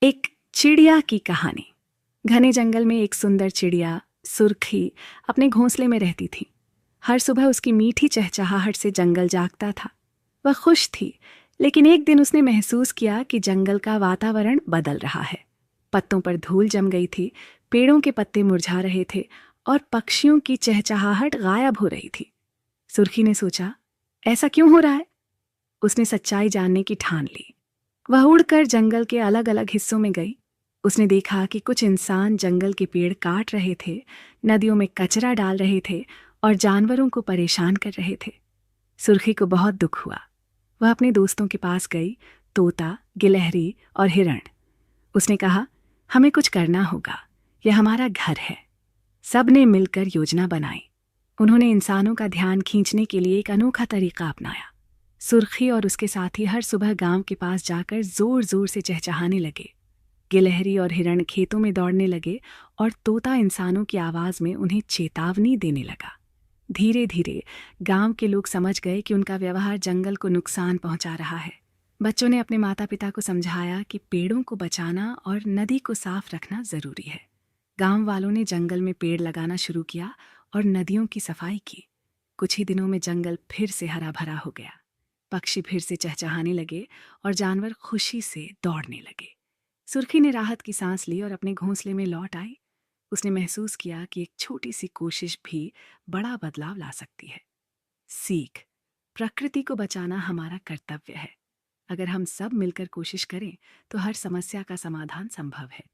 एक चिड़िया की कहानी। घने जंगल में एक सुंदर चिड़िया सुर्खी अपने घोंसले में रहती थी। हर सुबह उसकी मीठी चहचहाहट से जंगल जागता था। वह खुश थी, लेकिन एक दिन उसने महसूस किया कि जंगल का वातावरण बदल रहा है। पत्तों पर धूल जम गई थी, पेड़ों के पत्ते मुरझा रहे थे और पक्षियों की चहचहाहट गायब हो रही थी। सुर्खी ने सोचा, ऐसा क्यों हो रहा है? उसने सच्चाई जानने की ठान ली। वह उड़कर जंगल के अलग अलग हिस्सों में गई। उसने देखा कि कुछ इंसान जंगल के पेड़ काट रहे थे, नदियों में कचरा डाल रहे थे और जानवरों को परेशान कर रहे थे। सुर्खी को बहुत दुख हुआ। वह अपने दोस्तों के पास गई, तोता, गिलहरी और हिरण। उसने कहा, हमें कुछ करना होगा, यह हमारा घर है। सब ने मिलकर योजना बनाई। उन्होंने इंसानों का ध्यान खींचने के लिए एक अनोखा तरीका अपनाया। सुर्खी और उसके साथी हर सुबह गांव के पास जाकर जोर जोर से चहचहाने लगे। गिलहरी और हिरण खेतों में दौड़ने लगे और तोता इंसानों की आवाज में उन्हें चेतावनी देने लगा। धीरे धीरे गांव के लोग समझ गए कि उनका व्यवहार जंगल को नुकसान पहुंचा रहा है। बच्चों ने अपने माता पिता को समझाया कि पेड़ों को बचाना और नदी को साफ रखना जरूरी है। गांव वालों ने जंगल में पेड़ लगाना शुरू किया और नदियों की सफाई की। कुछ ही दिनों में जंगल फिर से हरा भरा हो गया। पक्षी फिर से चहचहाने लगे और जानवर खुशी से दौड़ने लगे। सुर्खी ने राहत की सांस ली और अपने घोंसले में लौट आई। उसने महसूस किया कि एक छोटी सी कोशिश भी बड़ा बदलाव ला सकती है। सीख, प्रकृति को बचाना हमारा कर्तव्य है। अगर हम सब मिलकर कोशिश करें तो हर समस्या का समाधान संभव है।